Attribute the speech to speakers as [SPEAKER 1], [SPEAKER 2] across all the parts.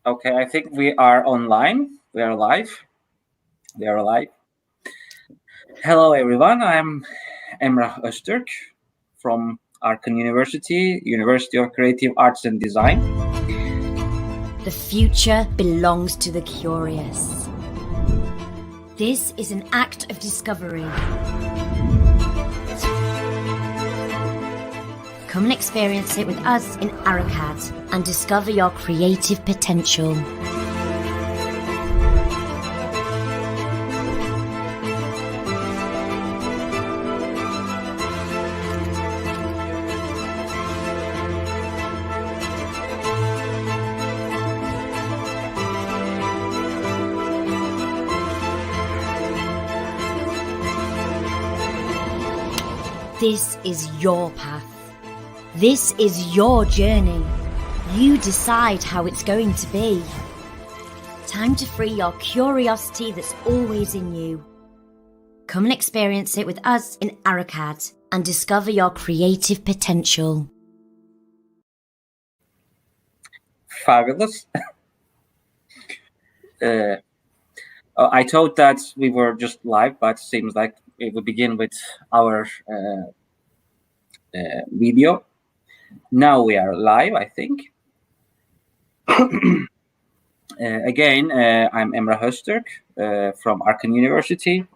[SPEAKER 1] Okay, I think we are online. We are live. We are live. Hello, everyone. I'm Emrah Öztürk from Arkan University, University of Creative Arts and Design.
[SPEAKER 2] The future belongs to the curious. This is an act of discovery. Come and experience it with us in Arcad and discover your creative potential. This is your path. This is your journey. You decide how it's going to be. Time to free your curiosity that's always in you. Come and experience it with us in Arcad and discover your creative potential.
[SPEAKER 1] Fabulous. I thought that we were just live, but seems like we will begin with our video. Now we are live, I think. Again, I'm Emrah Öztürk from Arkan University.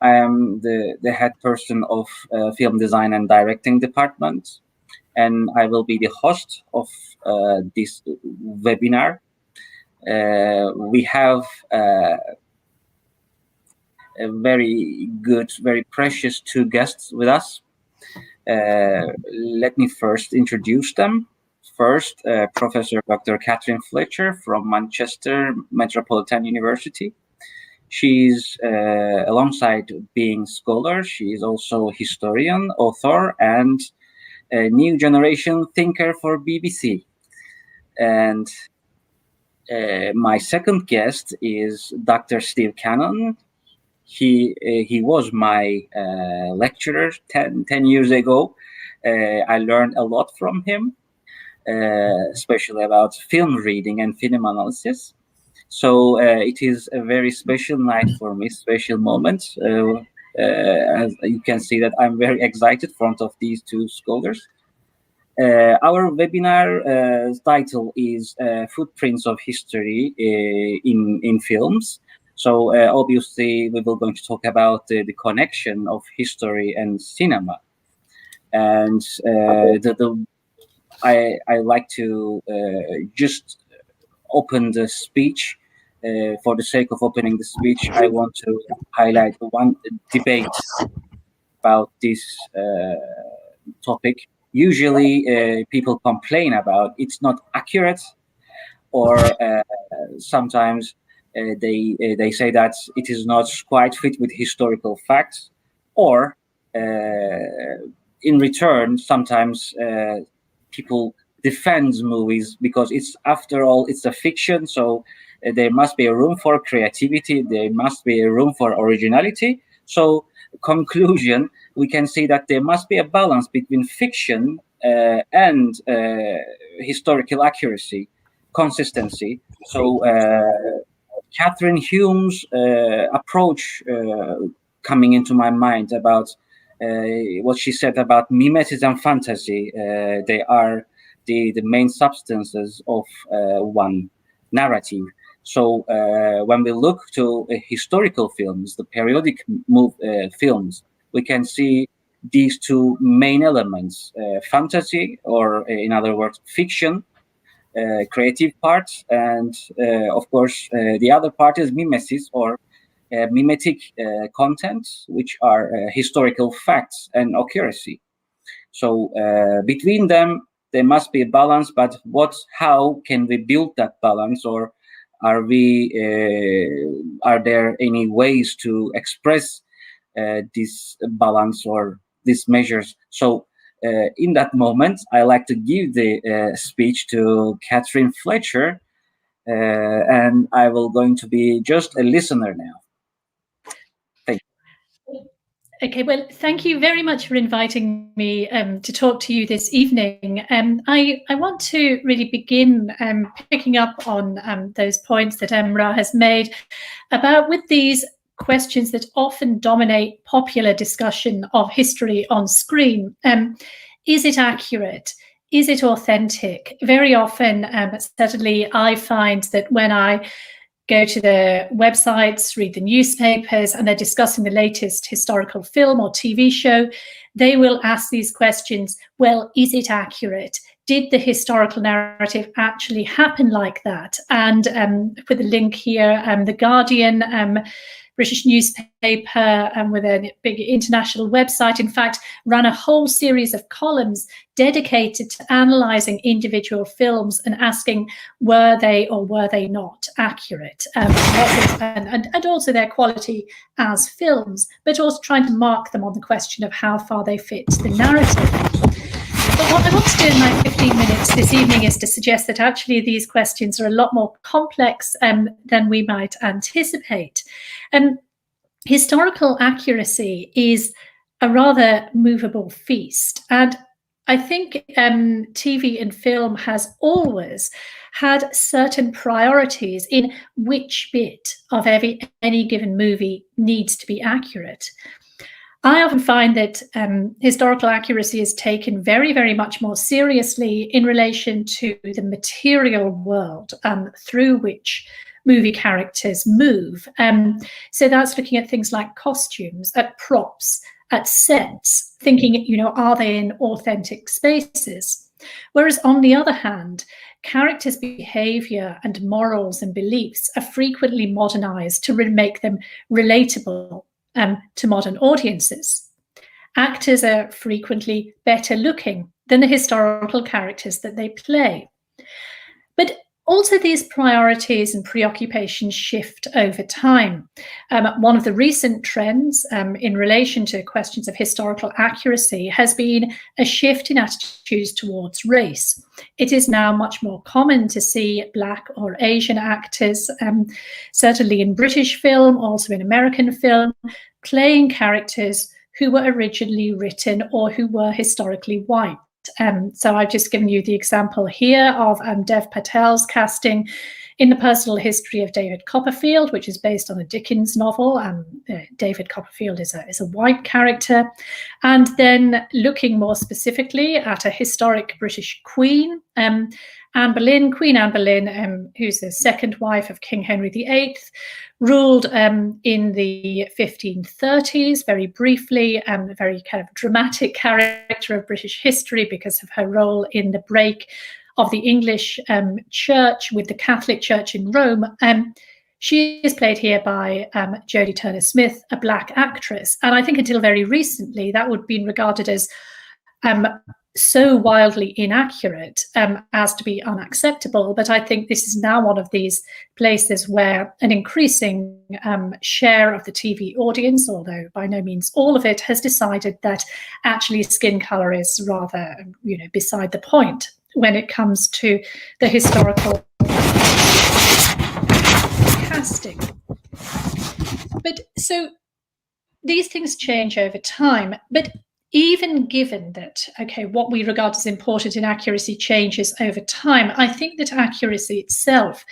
[SPEAKER 1] I am the head person of film design and directing department, and I will be the host of this webinar. We have a very good, very precious two guests with us. Let me first introduce them. First, Professor Dr. Catherine Fletcher from Manchester Metropolitan University. She's, alongside being scholar, she is also historian, author, and a new generation thinker for BBC. And my second guest is Dr. Steve Cannon. He was my lecturer 10 years ago. I learned a lot from him, especially about film reading and film analysis. So it is a very special night for me, special moment. As you can see that I'm very excited in front of these two scholars. Our webinar title is Footprints of History in Films. So obviously we will going to talk about the connection of history and cinema. And I like to just open the speech. For the sake of opening the speech, I want to highlight one debate about this topic. Usually people complain about it's not accurate, or sometimes they say that it is not quite fit with historical facts, or in return, sometimes people defend movies because it's, after all, it's a fiction. So there must be a room for creativity. There must be a room for originality. So conclusion, we can see that there must be a balance between fiction and historical accuracy, consistency. So Catherine Hume's approach coming into my mind about what she said about mimetism and fantasy. They are the main substances of one narrative. So when we look to historical films, the periodic films, we can see these two main elements, fantasy, or in other words, fiction, creative parts, and of course the other part is mimesis, or mimetic content, which are historical facts and accuracy. So between them there must be a balance, but how can we build that balance, or are there any ways to express this balance or these measures? So in that moment, I like to give the speech to Catherine Fletcher, and I will going to be just a listener now. Thank you.
[SPEAKER 3] Okay, well, thank you very much for inviting me to talk to you this evening. I want to really begin picking up on those points that Emrah has made about with these questions that often dominate popular discussion of history on screen. Is it accurate? Is it authentic? Very often, certainly I find that when I go to the websites, read the newspapers, and they're discussing the latest historical film or TV show, they will ask these questions. Well, is it accurate? Did the historical narrative actually happen like that? And put the link here, The Guardian, British newspaper with a big international website, in fact, ran a whole series of columns dedicated to analysing individual films and asking, were they or were they not accurate? And also their quality as films, but also trying to mark them on the question of how far they fit the narrative. But what I want to do in my 15 minutes this evening is to suggest that actually these questions are a lot more complex than we might anticipate. Historical accuracy is a rather movable feast. And I think TV and film has always had certain priorities in which bit of any given movie needs to be accurate. I often find that historical accuracy is taken very, very much more seriously in relation to the material world through which movie characters move. So that's looking at things like costumes, at props, at sets, thinking, are they in authentic spaces? Whereas on the other hand, characters' behavior and morals and beliefs are frequently modernized to make them relatable to modern audiences. Actors are frequently better looking than the historical characters that they play. But also these priorities and preoccupations shift over time. One of the recent trends in relation to questions of historical accuracy has been a shift in attitudes towards race. It is now much more common to see Black or Asian actors, certainly in British film, also in American film, playing characters who were originally written or who were historically white. So I've just given you the example here of Dev Patel's casting in The Personal History of David Copperfield, which is based on a Dickens novel. David Copperfield is a white character. And then looking more specifically at a historic British queen, Anne Boleyn, Queen Anne Boleyn, who's the second wife of King Henry VIII, ruled in the 1530s, very briefly, a very kind of dramatic character of British history because of her role in the break of the English church with the Catholic Church in Rome. She is played here by Jodie Turner-Smith, a Black actress. And I think until very recently, that would have been regarded as so wildly inaccurate as to be unacceptable. But I think this is now one of these places where an increasing share of the TV audience, although by no means all of it, has decided that actually skin color is rather, beside the point when it comes to the historical casting. But so these things change over time. But even given that, what we regard as important in accuracy changes over time, I think that accuracy itself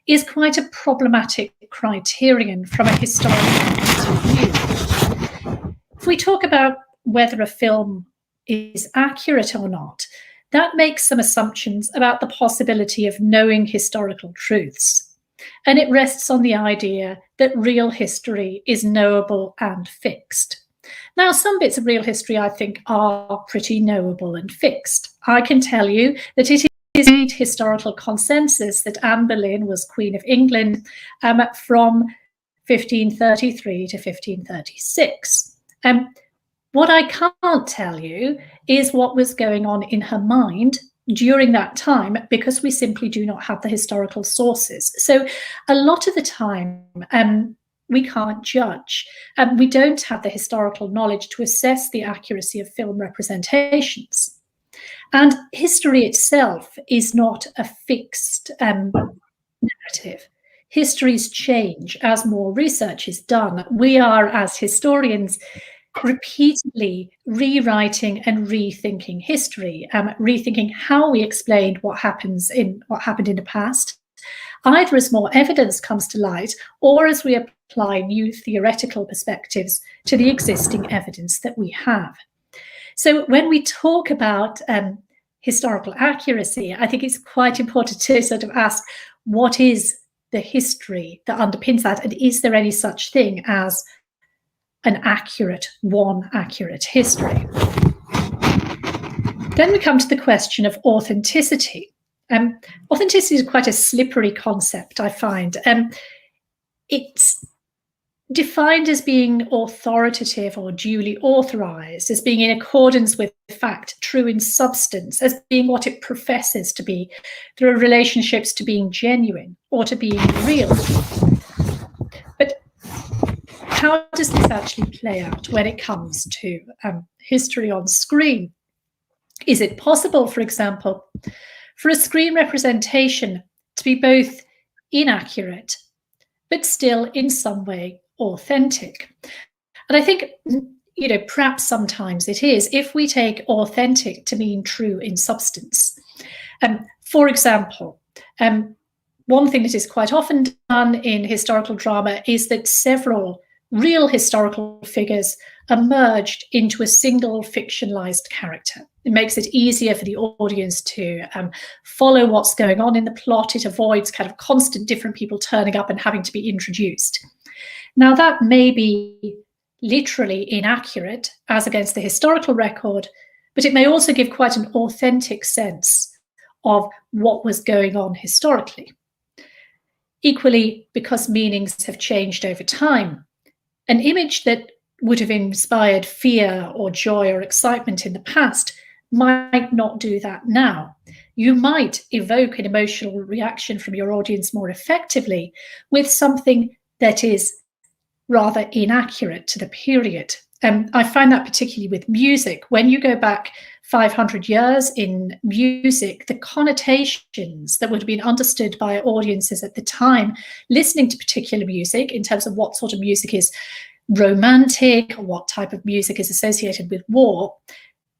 [SPEAKER 3] is quite a problematic criterion from a historical point of view. If we talk about whether a film is accurate or not, that makes some assumptions about the possibility of knowing historical truths. And it rests on the idea that real history is knowable and fixed. Now, some bits of real history, I think, are pretty knowable and fixed. I can tell you that it is indeed historical consensus that Anne Boleyn was Queen of England from 1533 to 1536. What I can't tell you is what was going on in her mind during that time, because we simply do not have the historical sources. So a lot of the time, we can't judge. We don't have the historical knowledge to assess the accuracy of film representations. And history itself is not a fixed narrative. Histories change as more research is done. We are, as historians, repeatedly rewriting and rethinking history, rethinking how we explained what happened in the past, either as more evidence comes to light or as we apply new theoretical perspectives to the existing evidence that we have. So when we talk about historical accuracy, I think it's quite important to sort of ask, what is the history that underpins that? And is there any such thing as an accurate history? Then we come to the question of authenticity. Authenticity is quite a slippery concept, I find. It's defined as being authoritative or duly authorized, as being in accordance with fact, true in substance, as being what it professes to be. There are relationships to being genuine or to being real. But how does this actually play out when it comes to history on screen? Is it possible, for example, for a screen representation to be both inaccurate, but still in some way authentic? And I think, perhaps sometimes it is, if we take authentic to mean true in substance. For example, one thing that is quite often done in historical drama is that several real historical figures are merged into a single fictionalized character. It makes it easier for the audience to follow what's going on in the plot. It avoids kind of constant different people turning up and having to be introduced. Now, that may be literally inaccurate as against the historical record, but it may also give quite an authentic sense of what was going on historically. Equally, because meanings have changed over time, an image that would have inspired fear or joy or excitement in the past might not do that now. You might evoke an emotional reaction from your audience more effectively with something that is rather inaccurate to the period. I find that particularly with music. When you go back 500 years in music, the connotations that would have been understood by audiences at the time listening to particular music in terms of what sort of music is romantic, or what type of music is associated with war,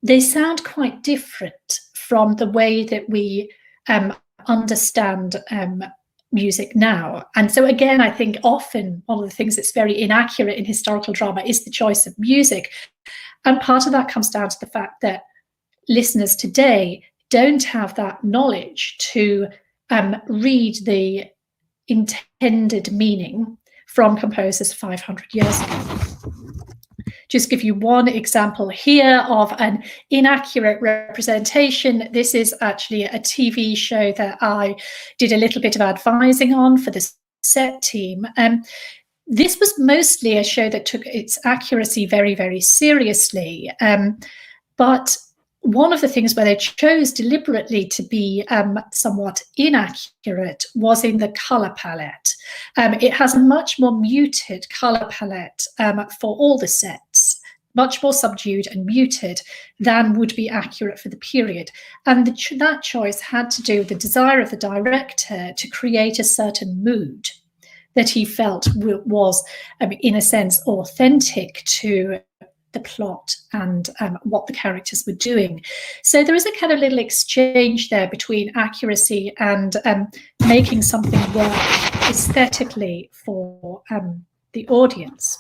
[SPEAKER 3] they sound quite different from the way that we understand music now. And so again, I think often one of the things that's very inaccurate in historical drama is the choice of music. And part of that comes down to the fact that listeners today don't have that knowledge to read the intended meaning from composers 500 years ago. Just give you one example here of an inaccurate representation. This is actually a TV show that I did a little bit of advising on for the set team. This was mostly a show that took its accuracy very, very seriously. But one of the things where they chose deliberately to be somewhat inaccurate was in the color palette. It has a much more muted color palette for all the sets, much more subdued and muted than would be accurate for the period. And that choice had to do with the desire of the director to create a certain mood that he felt was, in a sense, authentic to the plot and what the characters were doing. So there is a kind of little exchange there between accuracy and making something work aesthetically for the audience.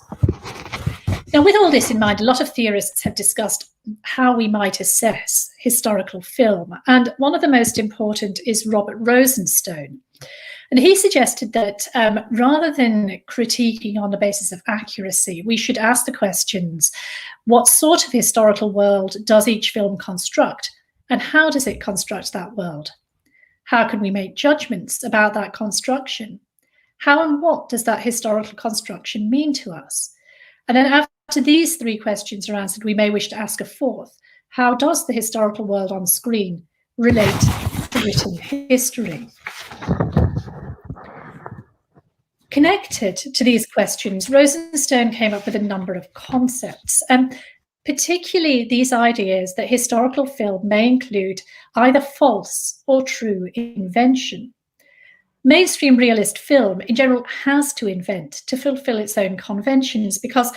[SPEAKER 3] Now, with all this in mind, a lot of theorists have discussed how we might assess historical film. And one of the most important is Robert Rosenstone. And he suggested that rather than critiquing on the basis of accuracy, we should ask the questions, what sort of historical world does each film construct? And how does it construct that world? How can we make judgments about that construction? How and what does that historical construction mean to us? And then after these three questions are answered, we may wish to ask a fourth. How does the historical world on screen relate to written history? Connected to these questions, Rosenstone came up with a number of concepts, particularly these ideas that historical film may include either false or true invention. Mainstream realist film, in general, has to invent to fulfill its own conventions because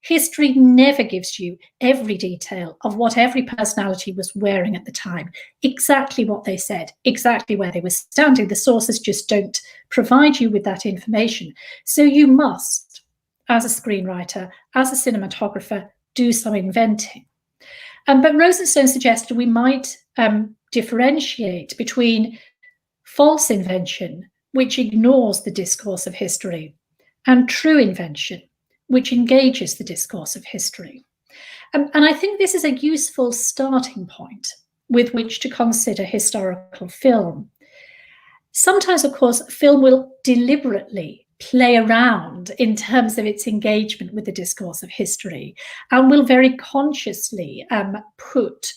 [SPEAKER 3] History never gives you every detail of what every personality was wearing at the time, exactly what they said, exactly where they were standing. The sources just don't provide you with that information. So you must, as a screenwriter, as a cinematographer, do some inventing. But Rosenstone suggested we might differentiate between false invention, which ignores the discourse of history, and true invention, which engages the discourse of history. And I think this is a useful starting point with which to consider historical film. Sometimes, of course, film will deliberately play around in terms of its engagement with the discourse of history, and will very consciously put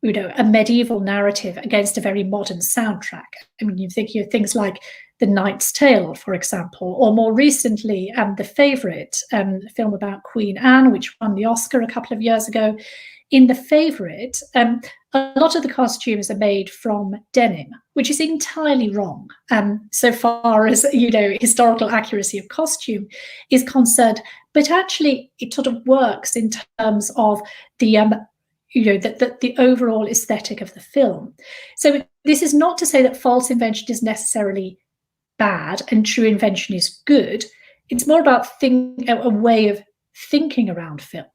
[SPEAKER 3] a medieval narrative against a very modern soundtrack. I mean, you think of things like The Knight's Tale, for example, or more recently, The Favourite, a film about Queen Anne, which won the Oscar a couple of years ago. In The Favourite, a lot of the costumes are made from denim, which is entirely wrong so far as, historical accuracy of costume is concerned. But actually, it sort of works in terms of the the overall aesthetic of the film. So this is not to say that false invention is necessarily bad and true invention is good. It's more about a way of thinking around film.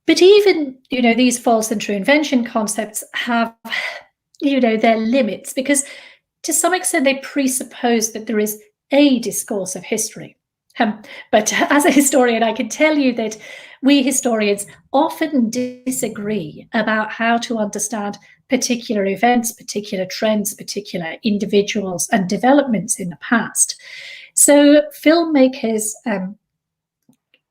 [SPEAKER 3] But even, these false and true invention concepts have, their limits, because to some extent they presuppose that there is a discourse of history. But as a historian, I can tell you that we historians often disagree about how to understand particular events, particular trends, particular individuals and developments in the past. So filmmakers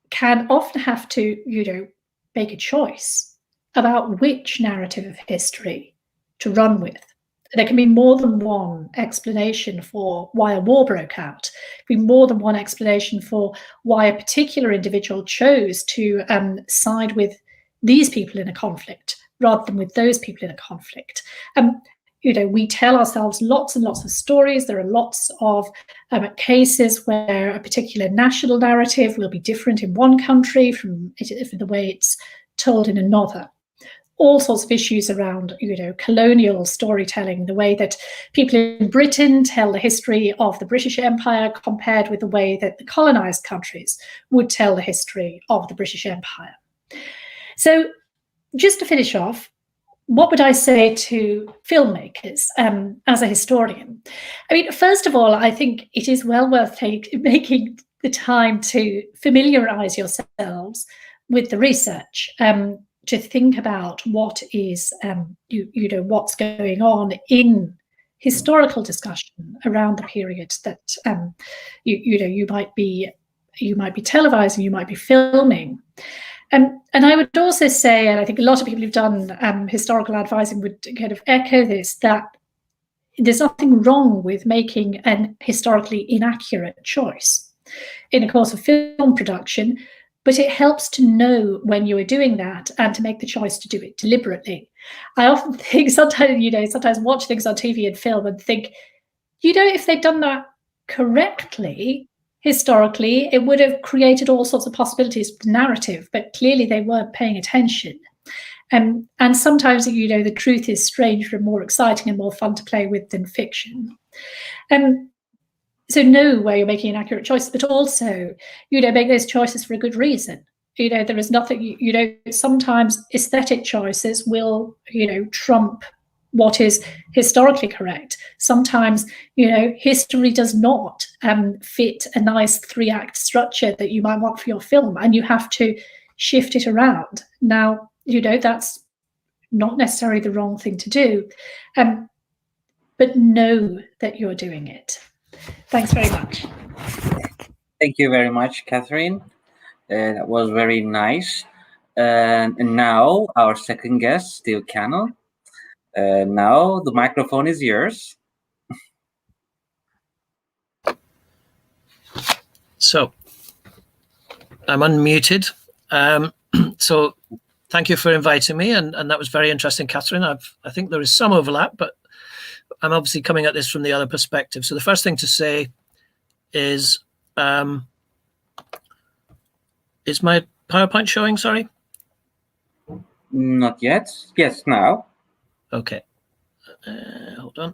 [SPEAKER 3] can often have to, make a choice about which narrative of history to run with. There can be more than one explanation for why a war broke out. There can be more than one explanation for why a particular individual chose to side with these people in a conflict rather than with those people in a conflict. We tell ourselves lots and lots of stories. There are lots of cases where a particular national narrative will be different in one country from the way it's told in another. All sorts of issues around, colonial storytelling, the way that people in Britain tell the history of the British Empire compared with the way that the colonized countries would tell the history of the British Empire. So just to finish off, what would I say to filmmakers as a historian? I mean, first of all, I think it is well worth making the time to familiarize yourselves with the research, to think about what is, what's going on in historical discussion around the period that you might be televising, you might be filming. And I would also say, and I think a lot of people who've done historical advising would kind of echo this, that there's nothing wrong with making an historically inaccurate choice in the course of film production, but it helps to know when you are doing that and to make the choice to do it deliberately. I often think sometimes watch things on TV and film and think, if they'd done that correctly, historically, it would have created all sorts of possibilities for the narrative, but clearly they weren't paying attention. And sometimes, the truth is stranger and more exciting and more fun to play with than fiction. So know where you're making inaccurate choices, but also, make those choices for a good reason. There is nothing, sometimes aesthetic choices will, trump what is historically correct. Sometimes, history does not fit a nice 3-act structure that you might want for your film, and you have to shift it around. Now, that's not necessarily the wrong thing to do, but know that you're doing it. Thanks very much.
[SPEAKER 1] Thank you very much, Catherine. That was very nice. And now our second guest, Steve Cannell. Now the microphone is yours.
[SPEAKER 4] So I'm unmuted. So thank you for inviting me, and that was very interesting, Catherine. I think there is some overlap, but I'm obviously coming at this from the other perspective. So the first thing to say is my PowerPoint showing, sorry?
[SPEAKER 1] Not yet. Yes, now.
[SPEAKER 4] Okay. Hold on.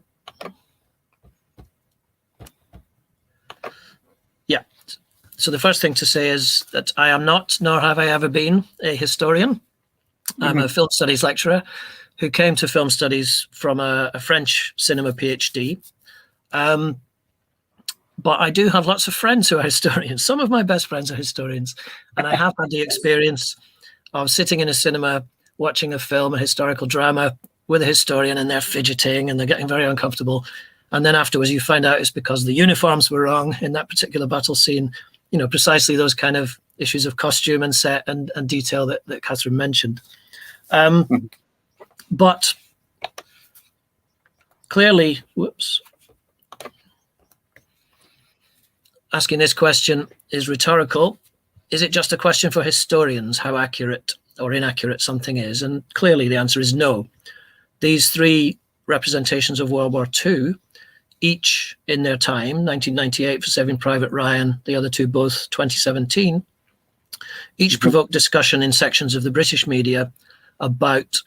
[SPEAKER 4] Yeah. So the first thing to say is that I am not, nor have I ever been, a historian. I'm a film studies lecturer who came to film studies from a French cinema PhD. But I do have lots of friends who are historians. Some of my best friends are historians. And I have had the experience of sitting in a cinema, watching a film, a historical drama with a historian, and they're fidgeting and they're getting very uncomfortable. And then afterwards you find out it's because the uniforms were wrong in that particular battle scene. You know, precisely those kind of issues of costume and set and detail that Catherine mentioned. But clearly, asking this question is rhetorical. Is it just a question for historians how accurate or inaccurate something is? And clearly the answer is no. These three representations of World War II, each in their time, 1998 for Saving Private Ryan, the other two both 2017, each provoked discussion in sections of the British media about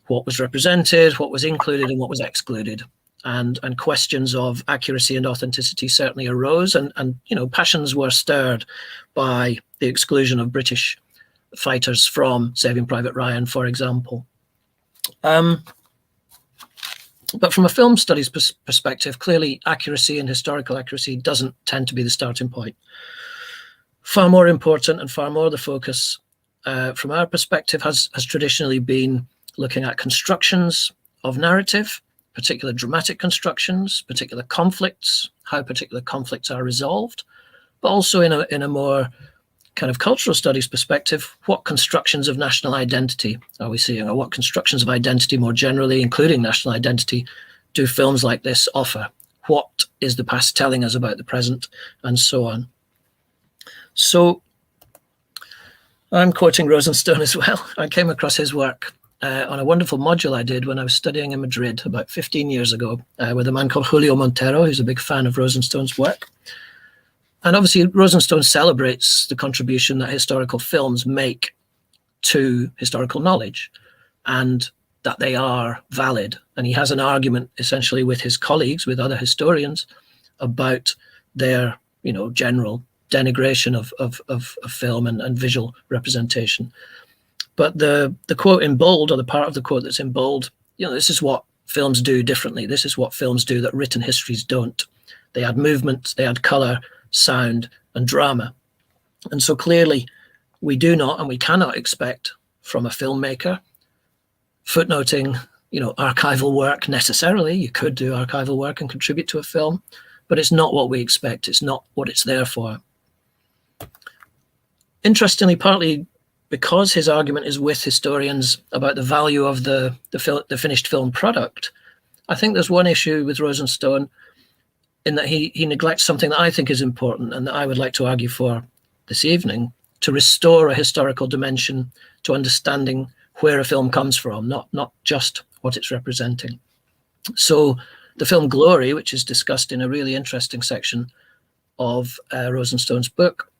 [SPEAKER 4] what was represented, what was included and what was excluded. And questions of accuracy and authenticity certainly arose, and you know, passions were stirred by the exclusion of British fighters from Saving Private Ryan, for example. But from a film studies perspective, clearly accuracy and historical accuracy doesn't tend to be the starting point. Far more important and far more the focus from our perspective has traditionally been looking at constructions of narrative, particular dramatic constructions, particular conflicts, how particular conflicts are resolved, but also in a more kind of cultural studies perspective, what constructions of national identity are we seeing, or what constructions of identity more generally, including national identity, do films like this offer? What is the past telling us about the present, and so on? So I'm quoting Rosenstone as well. I came across his work on a wonderful module I did when I was studying in Madrid about 15 years ago with a man called Julio Montero, who's a big fan of Rosenstone's work. And obviously Rosenstone celebrates the contribution that historical films make to historical knowledge and that they are valid. And he has an argument essentially with his colleagues, with other historians, about their, you know, general denigration of film and visual representation. But the quote in bold, or the part of the quote that's in bold, you know, this is what films do differently. This is what films do that written histories don't. They add movement, they add color, sound, and drama. And so clearly we do not and we cannot expect from a filmmaker footnoting, you know, archival work necessarily. You could do archival work and contribute to a film, but it's not what we expect. It's not what it's there for. Interestingly, partly because his argument is with historians about the value of the finished film product, I think there's one issue with Rosenstone in that he neglects something that I think is important and that I would like to argue for this evening, to restore a historical dimension to understanding where a film comes from, not just what it's representing. So the film Glory, which is discussed in a really interesting section of Rosenstone's book,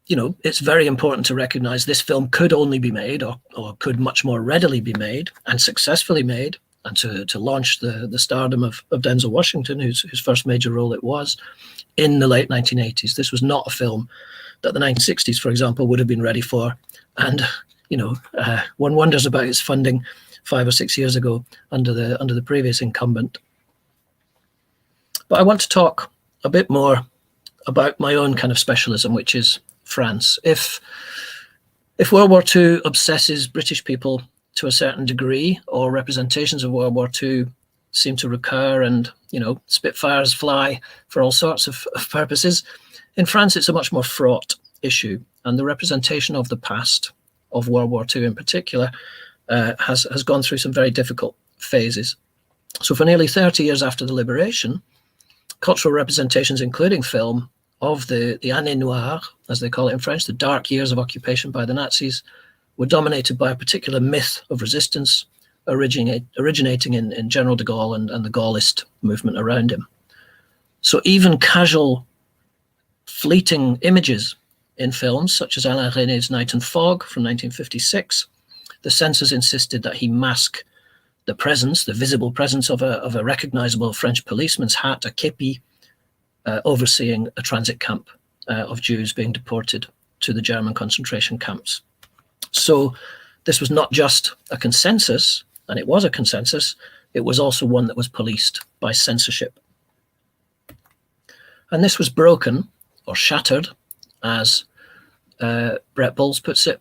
[SPEAKER 4] you know, it's very important to recognize this film could only be made or could much more readily be made and successfully made, and to launch the stardom of Denzel Washington, whose first major role it was, in the late 1980s. This was not a film that the 1960s, for example, would have been ready for. And, you know, one wonders about its funding 5 or 6 years ago under the previous incumbent. But I want to talk a bit more about my own kind of specialism, which is France. If World War II obsesses British people to a certain degree, or representations of World War II seem to recur and, you know, Spitfires fly for all sorts of purposes, in France it's a much more fraught issue. And the representation of the past, of World War II in particular, has gone through some very difficult phases. So for nearly 30 years after the liberation, cultural representations, including film, of the années noires, as they call it in French, the dark years of occupation by the Nazis, were dominated by a particular myth of resistance originating in General de Gaulle and the Gaullist movement around him. So even casual, fleeting images in films such as Alain René's Night and Fog from 1956. The censors insisted that he mask the presence, the visible presence of a recognizable French policeman's hat, a képi, overseeing a transit camp of Jews being deported to the German concentration camps. So this was not just a consensus, and it was a consensus, it was also one that was policed by censorship. And this was broken, or shattered, as Brett Bowles puts it,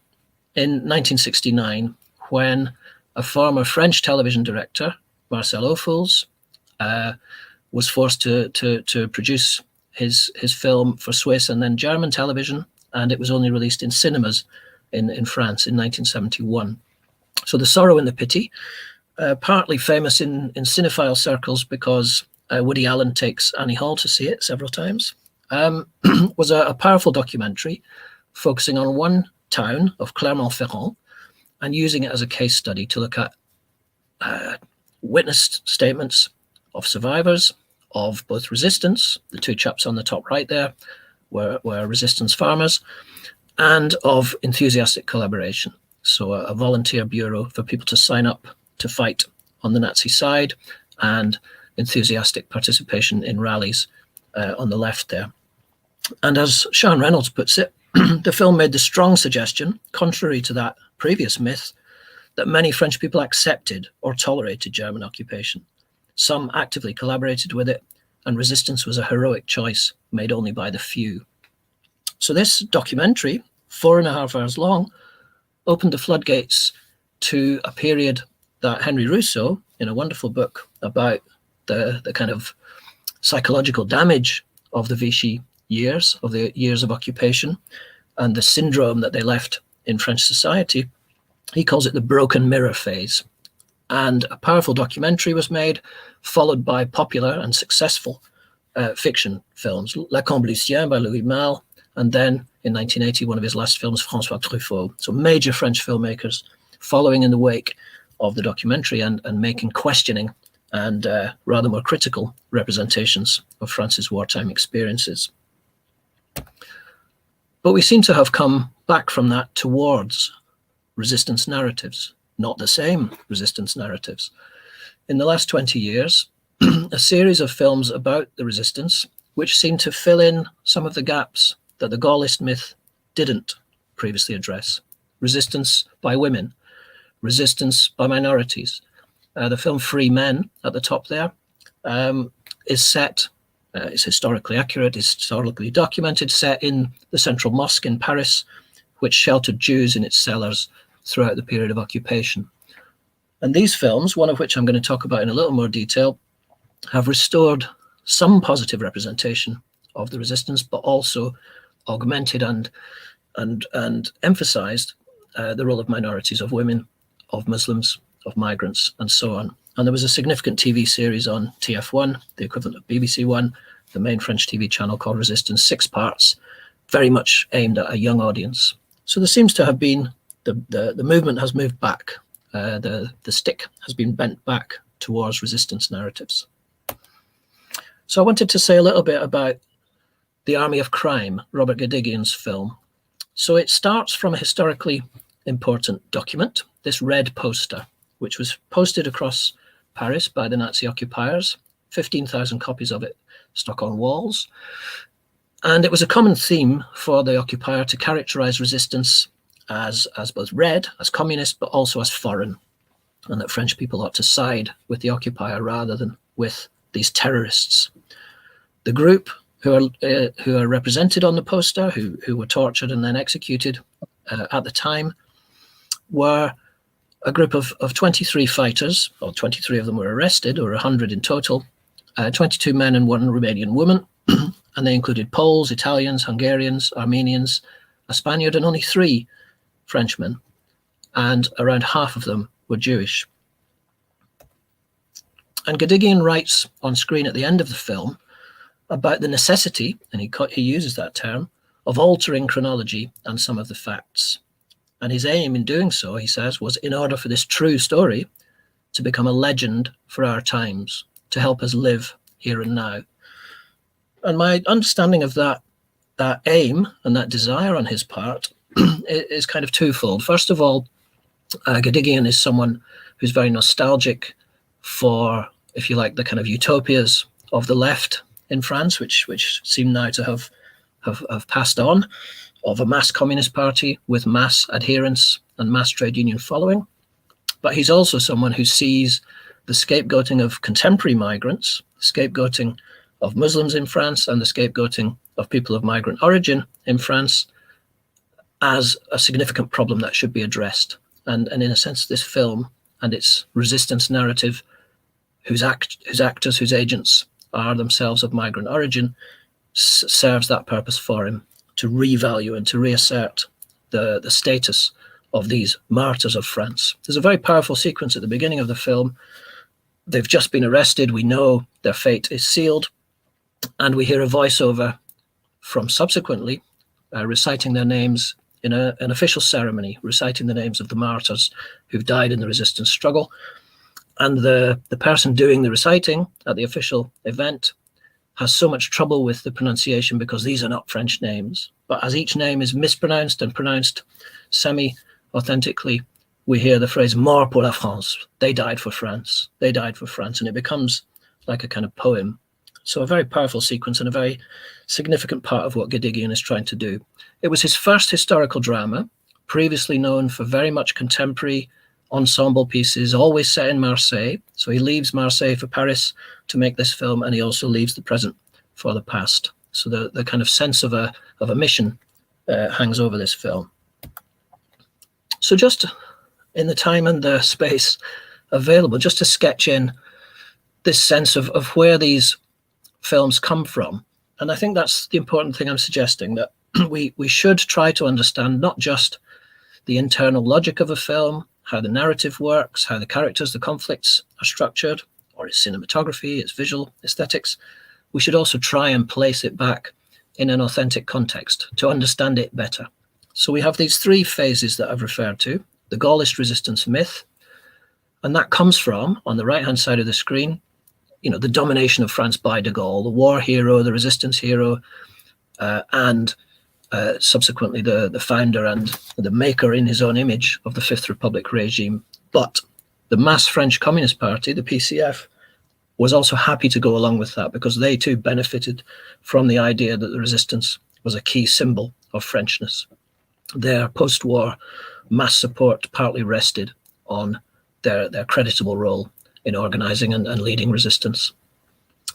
[SPEAKER 4] in 1969, when a former French television director, Marcel Ophuls, was forced to produce his film for Swiss and then German television, and it was only released in cinemas in France in 1971. So The Sorrow and the Pity, partly famous in cinephile circles because Woody Allen takes Annie Hall to see it several times, was a powerful documentary focusing on one town of Clermont-Ferrand and using it as a case study to look at witness statements of survivors of both resistance, the two chaps on the top right there were resistance farmers, and of enthusiastic collaboration. So a volunteer bureau for people to sign up to fight on the Nazi side, and enthusiastic participation in rallies on the left there. And as Sean Reynolds puts it, the film made the strong suggestion, contrary to that previous myth, that many French people accepted or tolerated German occupation. Some actively collaborated with it, and resistance was a heroic choice made only by the few. So this documentary, 4.5 hours long, opened the floodgates to a period that Henry Rousseau, in a wonderful book about the kind of psychological damage of the Vichy years, of the years of occupation, and the syndrome that they left in French society, he calls it the broken mirror phase. And a powerful documentary was made, followed by popular and successful fiction films, La Combe-Lucien by Louis Malle, and then in 1980, one of his last films, François Truffaut. So major French filmmakers following in the wake of the documentary and making questioning and rather more critical representations of France's wartime experiences. But we seem to have come back from that towards resistance narratives, not the same resistance narratives. In the last 20 years, a series of films about the resistance, which seem to fill in some of the gaps that the Gaullist myth didn't previously address. Resistance by women, resistance by minorities. The film Free Men at the top there is set, is historically accurate, is historically documented, set in the Central Mosque in Paris, which sheltered Jews in its cellars throughout the period of occupation. And these films, one of which I'm going to talk about in a little more detail, have restored some positive representation of the resistance, but also augmented and emphasized the role of minorities, of women, of Muslims, of migrants, and so on. And there was a significant TV series on TF1, the equivalent of BBC One, the main French TV channel, called Resistance, 6 parts, very much aimed at a young audience. So there seems to have been, the movement has moved back. The stick has been bent back towards resistance narratives. So I wanted to say a little bit about The Army of Crime, Robert Gadigian's film. So it starts from a historically important document, this red poster, which was posted across Paris by the Nazi occupiers, 15,000 copies of it stuck on walls. And it was a common theme for the occupier to characterize resistance as both red, as communist, but also as foreign, and that French people ought to side with the occupier rather than with these terrorists. The group who are represented on the poster, who were tortured and then executed at the time, were a group of 23 fighters, or 23 of them were arrested, or 100 in total, 22 men and 1 Romanian woman, and they included Poles, Italians, Hungarians, Armenians, a Spaniard, and only 3 Frenchmen, and around half of them were Jewish. And Gadigian writes on screen at the end of the film about the necessity, and he uses that term, of altering chronology and some of the facts. And his aim in doing so, he says, was in order for this true story to become a legend for our times, to help us live here and now. And my understanding of that that aim and that desire on his part is kind of twofold. First of all, Godigian is someone who's very nostalgic for, if you like, the kind of utopias of the left in France, which seem now to have passed on, of a mass communist party with mass adherents and mass trade union following. But he's also someone who sees the scapegoating of contemporary migrants, scapegoating of Muslims in France, and the scapegoating of people of migrant origin in France as a significant problem that should be addressed. And in a sense, this film and its resistance narrative, whose actors, whose agents are themselves of migrant origin, serves that purpose for him, to revalue and to reassert the status of these martyrs of France. There's a very powerful sequence at the beginning of the film. They've just been arrested. We know their fate is sealed. And we hear a voiceover from subsequently reciting their names in an official ceremony, reciting the names of the martyrs who've died in the resistance struggle. And the person doing the reciting at the official event has so much trouble with the pronunciation because these are not French names. But as each name is mispronounced and pronounced semi-authentically, we hear the phrase "Mort pour la France." They died for France. They died for France. And it becomes like a kind of poem. So a very powerful sequence and a very significant part of what Godigian is trying to do. It was his first historical drama, previously known for very much contemporary ensemble pieces, always set in Marseille. So he leaves Marseille for Paris to make this film, and he also leaves the present for the past. So the kind of sense of a mission hangs over this film. So just in the time and the space available, just to sketch in this sense of where these films come from. And I think that's the important thing I'm suggesting, that we should try to understand not just the internal logic of a film, how the narrative works, how the characters, the conflicts are structured, or its cinematography, its visual aesthetics. We should also try and place it back in an authentic context to understand it better. So we have these three phases that I've referred to: the Gaullist resistance myth, and that comes from, on the right-hand side of the screen, the domination of France by de Gaulle, the war hero, the resistance hero, and subsequently the founder and the maker in his own image of the Fifth Republic regime. But the mass French Communist Party, the PCF, was also happy to go along with that because they too benefited from the idea that the resistance was a key symbol of Frenchness. Their post-war mass support partly rested on their creditable role in organizing and leading resistance.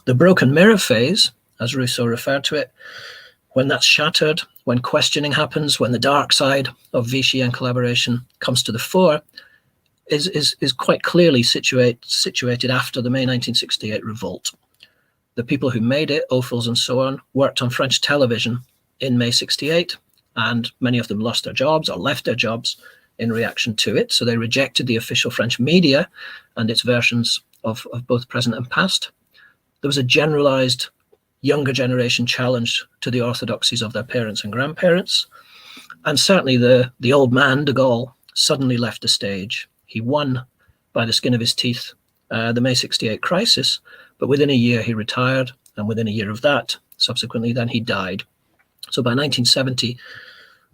[SPEAKER 4] The broken mirror phase, as Rousseau referred to it, when that's shattered, when questioning happens, when the dark side of Vichy and collaboration comes to the fore, is quite clearly situated after the May 1968 revolt. The people who made it, Ophuls and so on, worked on French television in May 68, and many of them lost their jobs or left their jobs in reaction to it. So they rejected the official French media and its versions of both present and past. There was a generalized younger generation challenge to the orthodoxies of their parents and grandparents. And certainly the old man, de Gaulle, suddenly left the stage. He won by the skin of his teeth the May 68 crisis, but within a year he retired, and within a year of that, subsequently then he died. So by 1970,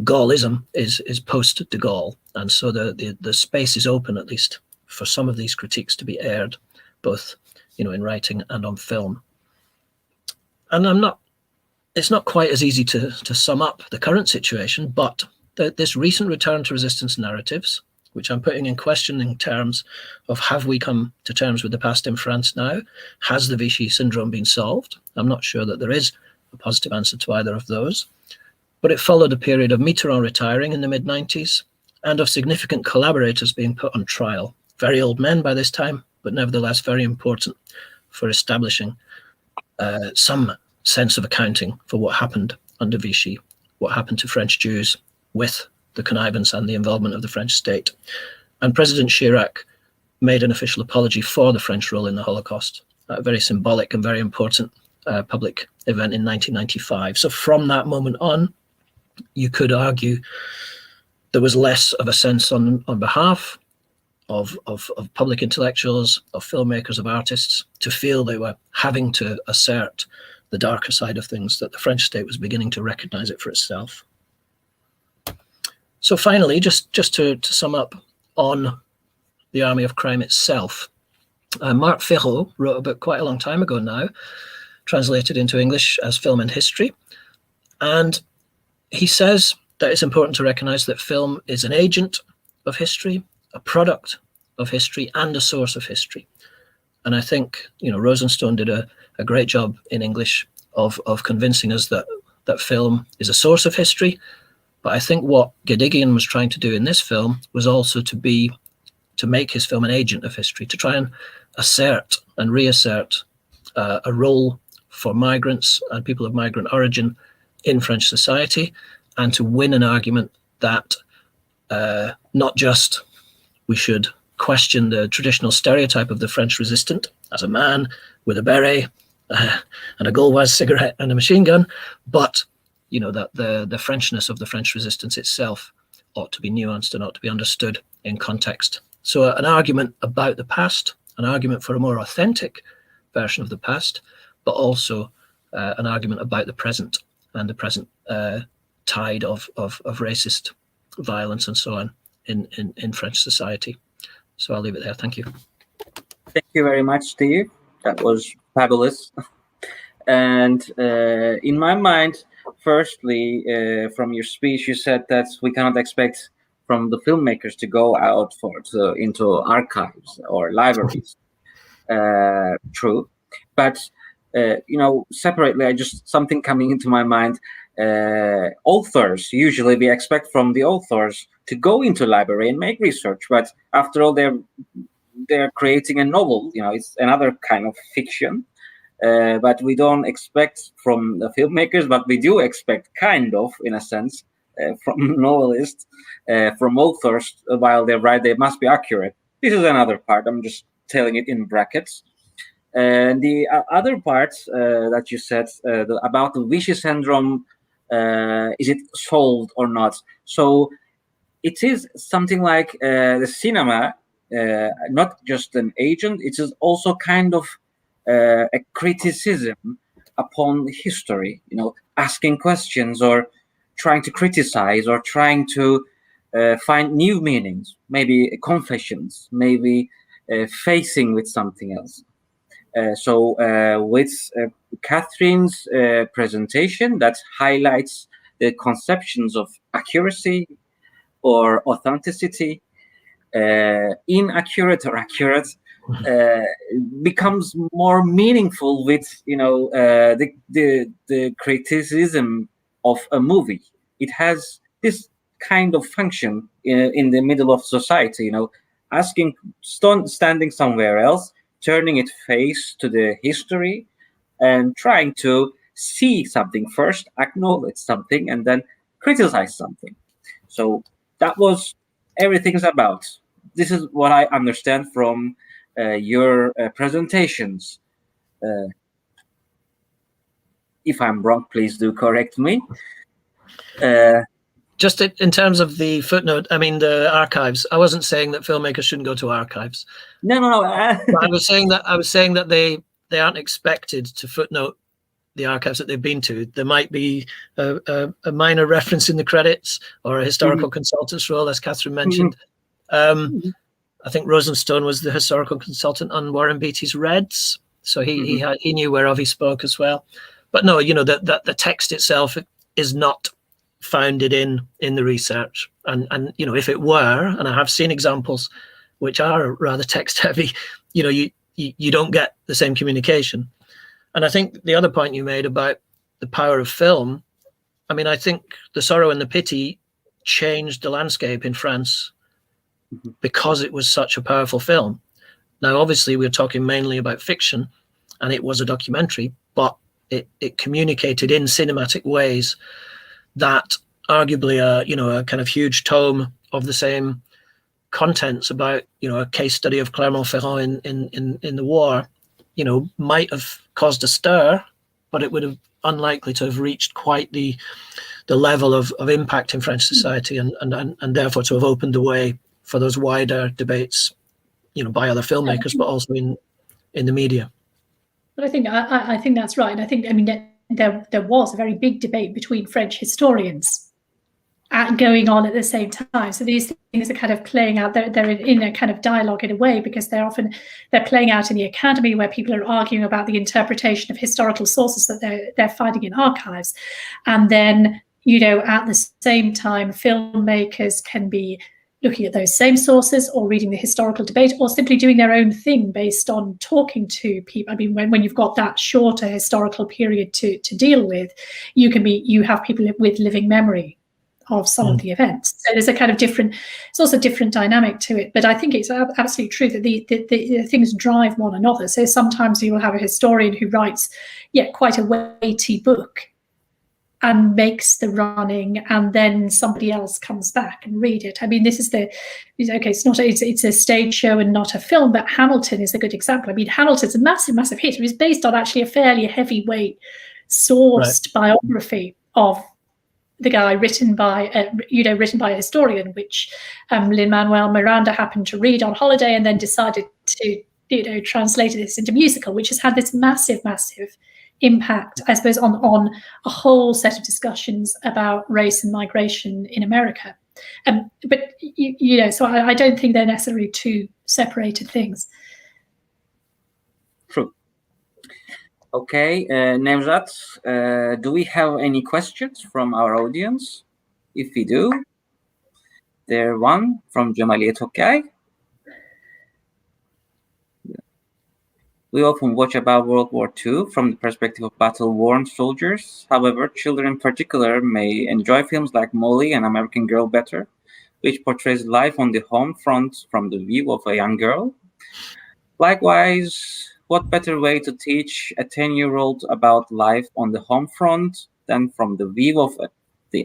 [SPEAKER 4] Gaullism is post de Gaulle, and so the space is open, at least for some of these critiques, to be aired, both in writing and on film. And it's not quite as easy to sum up the current situation, but this recent return to resistance narratives, which I'm putting in question in terms of, have we come to terms with the past in France now? Has the Vichy syndrome been solved? I'm not sure that there is a positive answer to either of those. But it followed a period of Mitterrand retiring in the mid-90s and of significant collaborators being put on trial. Very old men by this time, but nevertheless very important for establishing some sense of accounting for what happened under Vichy, what happened to French Jews with the connivance and the involvement of the French state. And President Chirac made an official apology for the French role in the Holocaust, a very symbolic and very important public event in 1995. So from that moment on, you could argue there was less of a sense on behalf of public intellectuals, of filmmakers, of artists, to feel they were having to assert the darker side of things, that the French state was beginning to recognize it for itself. So finally, just to sum up on the Army of Crime itself, Marc Ferraud wrote a book quite a long time ago now, translated into English as Film and History. And he says that it's important to recognize that film is an agent of history, a product of history, and a source of history. And I think, Rosenstone did a great job in English of convincing us that film is a source of history. But I think what Gedigian was trying to do in this film was also to make his film an agent of history, to try and assert and reassert a role for migrants and people of migrant origin in French society, and to win an argument that not just we should question the traditional stereotype of the French resistant as a man with a beret and a Gauloise cigarette and a machine gun, but that the Frenchness of the French resistance itself ought to be nuanced and ought to be understood in context. So an argument about the past, an argument for a more authentic version of the past, but also an argument about the present and the present tide of racist violence and so on in French society. So I'll leave it there. Thank you.
[SPEAKER 1] Thank you very much, Steve. That was fabulous. And in my mind, firstly, from your speech, you said that we cannot expect from the filmmakers to go out into archives or libraries. True. But, separately, something coming into my mind, authors, usually we expect from the authors to go into library and make research, but after all, they're creating a novel, it's another kind of fiction, but we don't expect from the filmmakers, but we do expect kind of, in a sense, from novelists, from authors, while they write, they must be accurate. This is another part, I'm just telling it in brackets. And the other part that you said about the Vichy syndrome, is it solved or not? So it is something like the cinema, not just an agent, it is also kind of a criticism upon history, asking questions or trying to criticize or trying to find new meanings, maybe confessions, maybe facing with something else. So with Catherine's presentation, that highlights the conceptions of accuracy or authenticity, inaccurate or accurate, becomes more meaningful with the criticism of a movie. It has this kind of function in the middle of society, asking, standing somewhere else, turning its face to the history and trying to see something first, acknowledge something, and then criticize something. So that was everything's about. This is what I understand from your presentations. If I'm wrong, please do correct me.
[SPEAKER 4] Just in terms of the footnote, I mean the archives. I wasn't saying that filmmakers shouldn't go to archives.
[SPEAKER 1] No.
[SPEAKER 4] I was saying that they aren't expected to footnote the archives that they've been to. There might be a minor reference in the credits or a historical consultant's role, as Catherine mentioned. I think Rosenstone was the historical consultant on Warren Beatty's Reds, so he knew whereof he spoke as well. But no, that the text itself is not founded in the research, and if it were, and I have seen examples which are rather text heavy, you don't get the same communication. And I think the other point you made about the power of film, I mean, I think The Sorrow and the Pity changed the landscape in France because it was such a powerful film. Now, obviously, we're talking mainly about fiction, and it was a documentary, but it communicated in cinematic ways that arguably a kind of huge tome of the same contents about a case study of Clermont-Ferrand in the war might have caused a stir, but it would have unlikely to have reached quite the level of impact in French society and therefore to have opened the way for those wider debates by other filmmakers, but also in the media.
[SPEAKER 3] But I think that's right. And I think, I mean, there was a very big debate between French historians going on at the same time. So these things are kind of playing out. They're in a kind of dialogue in a way, because they're playing out in the academy, where people are arguing about the interpretation of historical sources that they're finding in archives. And then, you know, at the same time, filmmakers can be looking at those same sources, or reading the historical debate, or simply doing their own thing based on talking to people. I mean, when you've got that shorter historical period to deal with, you have people with living memory of some of the events. So there's a kind of it's also a different dynamic to it. But I think it's absolutely true that the things drive one another. So sometimes you will have a historian who writes, quite a weighty book and makes the running, and then somebody else comes back and read it. I mean, it's a stage show and not a film, but Hamilton is a good example. I mean, Hamilton's a massive hit. It was based on actually a fairly heavyweight sourced biography of the guy, written by a historian, which Lin-Manuel Miranda happened to read on holiday, and then decided to translate this into musical, which has had this massive impact, I suppose, on a whole set of discussions about race and migration in America. But so I don't think they're necessarily two separated things.
[SPEAKER 1] True. Okay, Nevzat, do we have any questions from our audience? If we do, there's one from Jamaliye Tokay. We often watch about World War II from the perspective of battle-worn soldiers. However, children in particular may enjoy films like Molly and American Girl better, which portrays life on the home front from the view of a young girl. Likewise, what better way to teach a 10-year-old about life on the home front than from the view of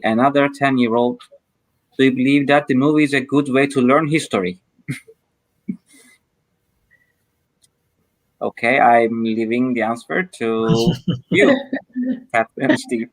[SPEAKER 1] another 10-year-old? Do you believe that the movie is a good way to learn history? Okay, I'm leaving the answer to you, Catherine and Steve.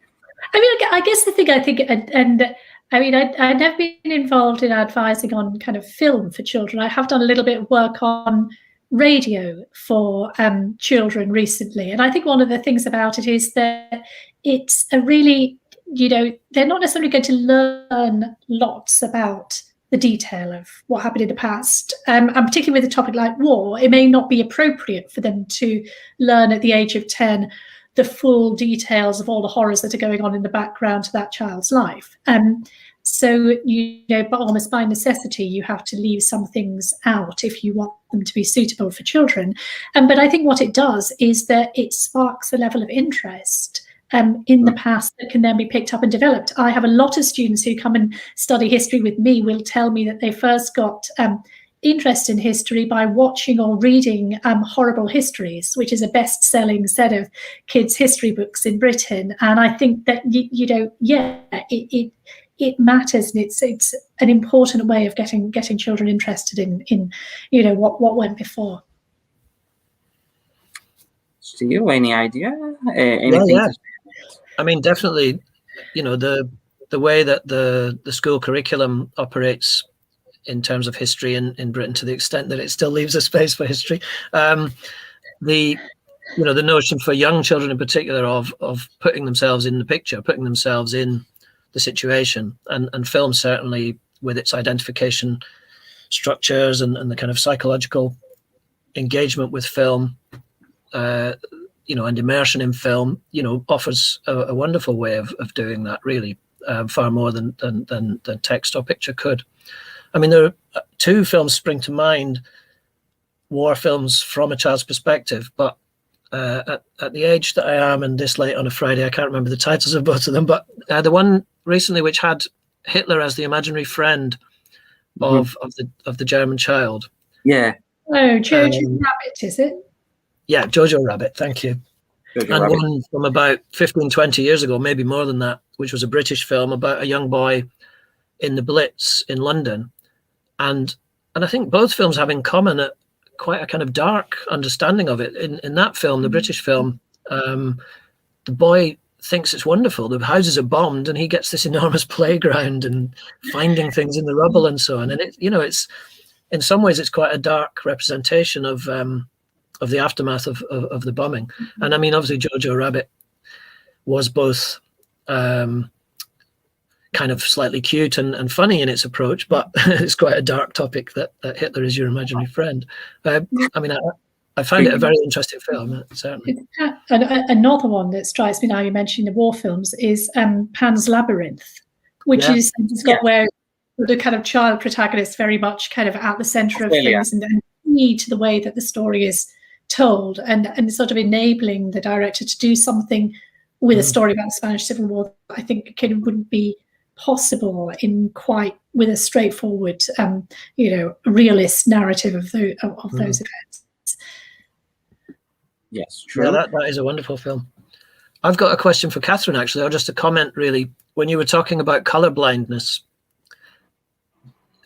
[SPEAKER 3] I mean, I guess the thing I think, and I mean, I've never been involved in advising on kind of film for children. I have done a little bit of work on radio for children recently. And I think one of the things about it is that it's a really, they're not necessarily going to learn lots about the detail of what happened in the past. And particularly with a topic like war, it may not be appropriate for them to learn at the age of 10 the full details of all the horrors that are going on in the background to that child's life. So, but almost by necessity, you have to leave some things out if you want them to be suitable for children. But I think what it does is that it sparks a level of interest in the past that can then be picked up and developed. I have a lot of students who come and study history with me will tell me that they first got interest in history by watching or reading Horrible Histories, which is a best-selling set of kids' history books in Britain. And I think that, it matters, and it's an important way of getting children interested in what went before.
[SPEAKER 1] Steve, any idea? Anything?
[SPEAKER 4] Yeah. I mean, definitely, the way that the school curriculum operates in terms of history in Britain, to the extent that it still leaves a space for history, the notion for young children in particular of putting themselves in the picture, putting themselves in the situation, and film certainly with its identification structures and the kind of psychological engagement with film, and immersion in film, offers a wonderful way of doing that, really, far more than text or picture could. I mean, there are two films spring to mind, war films from a child's perspective, but at the age that I am and this late on a Friday, I can't remember the titles of both of them, but the one recently which had Hitler as the imaginary friend of the German child.
[SPEAKER 1] Yeah.
[SPEAKER 3] Oh, Jojo Rabbit, is it?
[SPEAKER 4] Yeah, Jojo Rabbit, thank you. One from about 15, 20 years ago, maybe more than that, which was a British film about a young boy in the Blitz in London. And I think both films have in common quite a kind of dark understanding of it. In that film, the British film, the boy thinks it's wonderful. The houses are bombed and he gets this enormous playground and finding things in the rubble and so on. And it's in some ways, it's quite a dark representation of the aftermath of the bombing. And I mean, obviously, Jojo Rabbit was both kind of slightly cute and funny in its approach, but it's quite a dark topic that Hitler is your imaginary friend. I mean, I find it a very interesting film, certainly.
[SPEAKER 3] Another one that strikes me now, you mentioned the war films, is Pan's Labyrinth, which is got where the kind of child protagonist very much kind of at the center of things, and key to the way that the story is told, and sort of enabling the director to do something with a story about the Spanish Civil War. I think wouldn't be possible with a straightforward, realist narrative of those events.
[SPEAKER 1] Yes, true.
[SPEAKER 4] Yeah, that is a wonderful film. I've got a question for Catherine, actually, or just a comment, really. When you were talking about color blindness,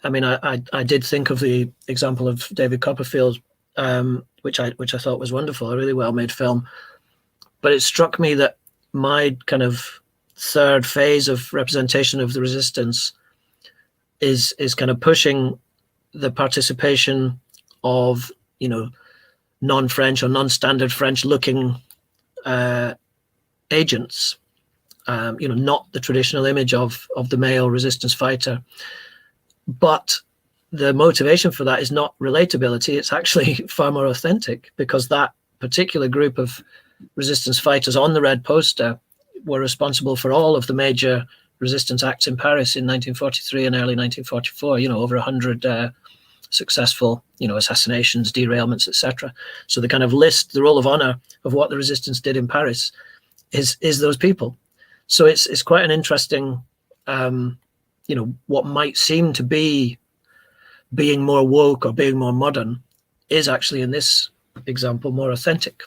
[SPEAKER 4] I mean, I did think of the example of David Copperfield, which I thought was wonderful, a really well-made film. But it struck me that my kind of third phase of representation of the resistance is kind of pushing the participation of, non-French or non-standard French-looking agents, not the traditional image of the male resistance fighter. But the motivation for that is not relatability. It's actually far more authentic, because that particular group of resistance fighters on the red poster were responsible for all of the major resistance acts in Paris in 1943 and early 1944, over 100 successful, assassinations, derailments, etc. So the kind of list, the roll of honor of what the resistance did in Paris is those people. So it's quite an interesting, what might seem to be being more woke or being more modern is actually in this example more authentic.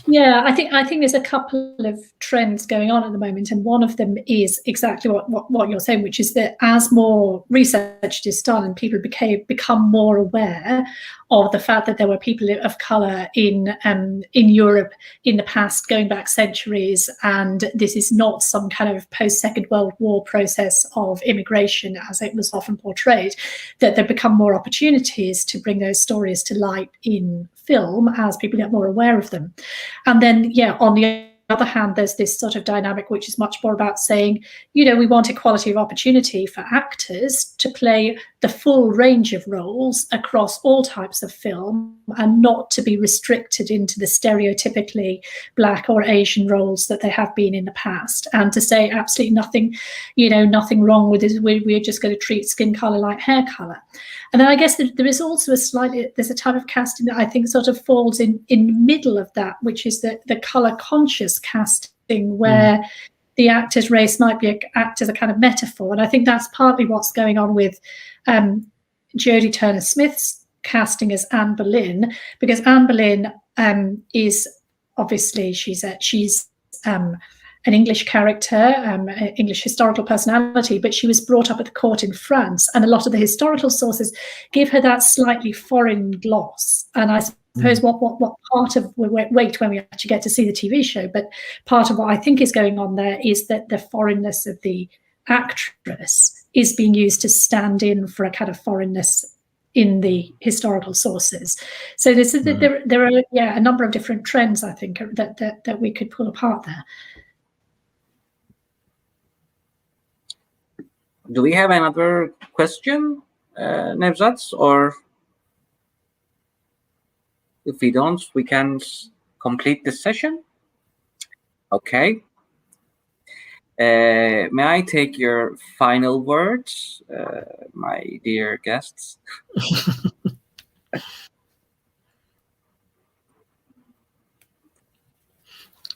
[SPEAKER 3] Yeah, I think there's a couple of trends going on at the moment, and one of them is exactly what you're saying, which is that as more research is done and people become more aware of the fact that there were people of colour in Europe in the past, going back centuries, and this is not some kind of post-Second World War process of immigration as it was often portrayed, that there become more opportunities to bring those stories to light in film as people get more aware of them. And then, on the other hand, there's this sort of dynamic which is much more about saying, we want equality of opportunity for actors to play the full range of roles across all types of film, and not to be restricted into the stereotypically Black or Asian roles that they have been in the past, and to say absolutely nothing, nothing wrong with it. We're just going to treat skin color like hair color. And then I guess there is also there's a type of casting that I think sort of falls in the middle of that, which is the color conscious casting, where the actor's race might act as a kind of metaphor. And I think that's partly what's going on with Jodie Turner-Smith's casting as Anne Boleyn, because Anne Boleyn is obviously she's an English character, English historical personality, but she was brought up at the court in France, and a lot of the historical sources give her that slightly foreign gloss. And I suppose what part of wait when we actually get to see the TV show, but part of what I think is going on there is that the foreignness of the actress is being used to stand in for a kind of foreignness in the historical sources. So there are a number of different trends, I think, that we could pull apart there.
[SPEAKER 1] Do we have another question, Nevzat? Or if we don't, we can complete this session. Okay. May I take your final words, my dear guests?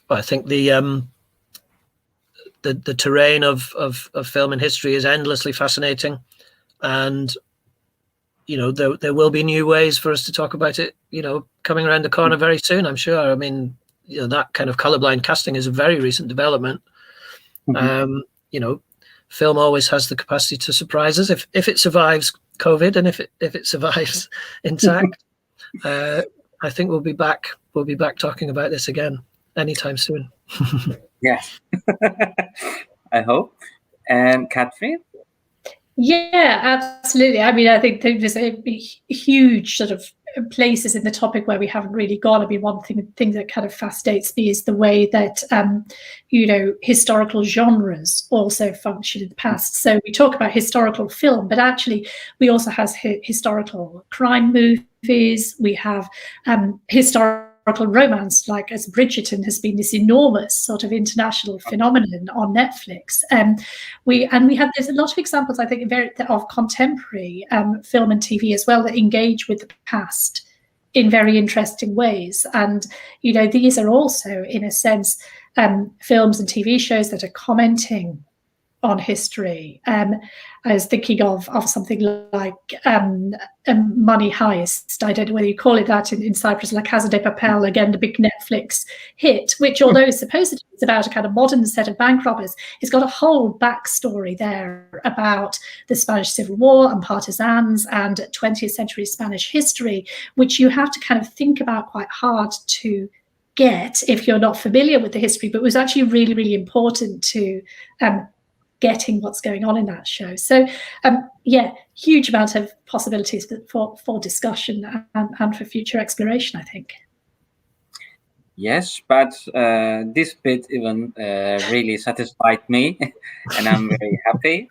[SPEAKER 4] Well, I think the terrain of film and history is endlessly fascinating, and there will be new ways for us to talk about it, coming around the corner very soon, I'm sure. I mean, that kind of colorblind casting is a very recent development. Film always has the capacity to surprise us if it survives COVID, and if it survives intact. I think we'll be back talking about this again anytime soon.
[SPEAKER 1] Yes. I hope. And Catherine?
[SPEAKER 3] Yeah, absolutely. I mean, I think there's a huge sort of places in the topic where we haven't really gone. I mean, one thing that kind of fascinates me is the way that, historical genres also function in the past. So we talk about historical film, but actually we also have historical crime movies. We have historical romance, like as Bridgerton has been this enormous sort of international phenomenon on Netflix. There's a lot of examples, I think, of contemporary film and TV as well that engage with the past in very interesting ways. And these are also, in a sense, films and TV shows that are commenting on history. I was thinking of something like Money Heist. I don't know whether you call it that in Cyprus, La Casa de Papel, again, the big Netflix hit, which, although supposedly it's about a kind of modern set of bank robbers, it's got a whole backstory there about the Spanish Civil War and partisans and 20th century Spanish history, which you have to kind of think about quite hard to get if you're not familiar with the history, but was actually really, really important to getting what's going on in that show. So huge amount of possibilities for discussion and for future exploration, I think.
[SPEAKER 1] Yes, but this bit even really satisfied me, and I'm very happy.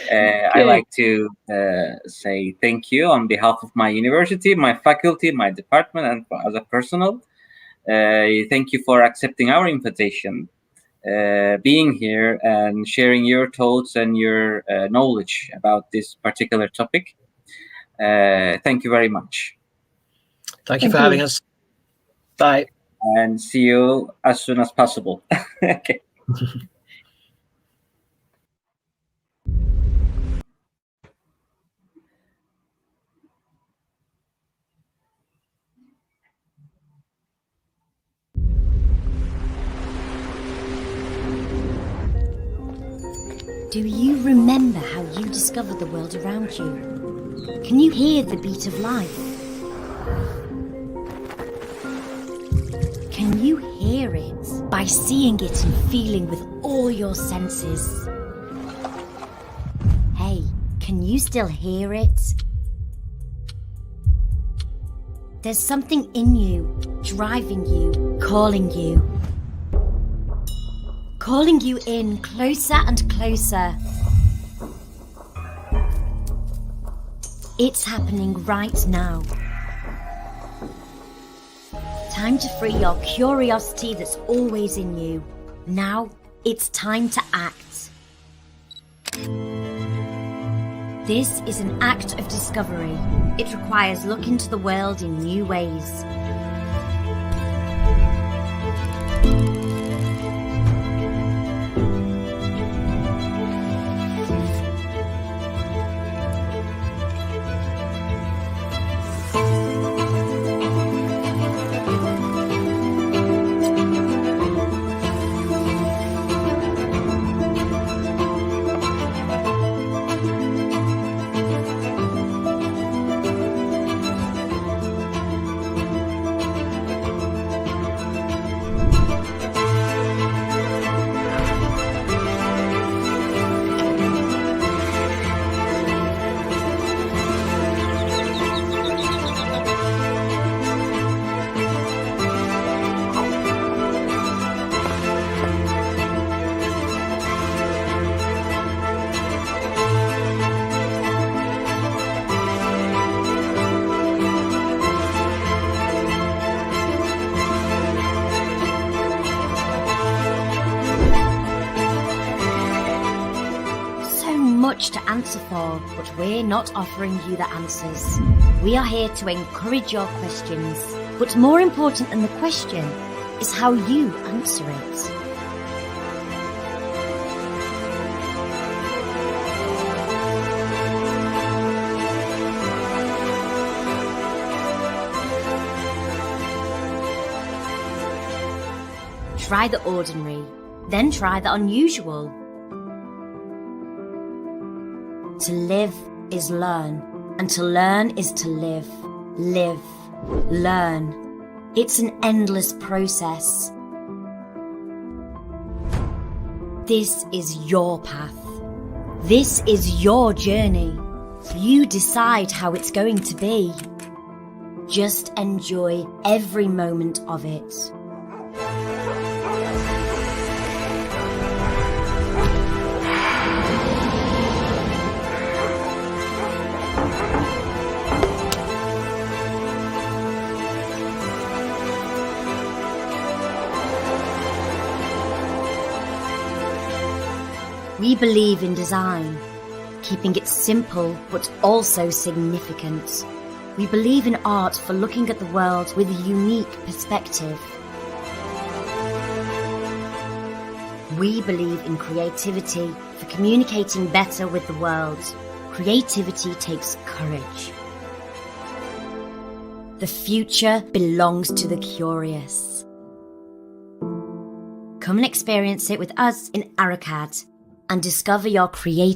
[SPEAKER 1] I like to say thank you on behalf of my university, my faculty, my department, and as a personal. Thank you for accepting our invitation, being here and sharing your thoughts and your knowledge about this particular topic. Thank you very much.
[SPEAKER 4] Thank you for having us. Bye.
[SPEAKER 1] And see you as soon as possible. Okay.
[SPEAKER 2] Do you remember how you discovered the world around you? Can you hear the beat of life? Can you hear it by seeing it and feeling with all your senses? Hey, can you still hear it? There's something in you, driving you, calling you. Calling you in closer and closer. It's happening right now. Time to free your curiosity that's always in you. Now it's time to act. This is an act of discovery. It requires looking into the world in new ways. To answer for, but we're not offering you the answers. We are here to encourage your questions, but more important than the question is how you answer it. Try the ordinary, then try the unusual. To live is learn, and to learn is to live. Live, learn. It's an endless process. This is your path. This is your journey. You decide how it's going to be. Just enjoy every moment of it. We believe in design, keeping it simple but also significant. We believe in art for looking at the world with a unique perspective. We believe in creativity for communicating better with the world. Creativity takes courage. The future belongs to the curious. Come and experience it with us in Aracad and discover your creative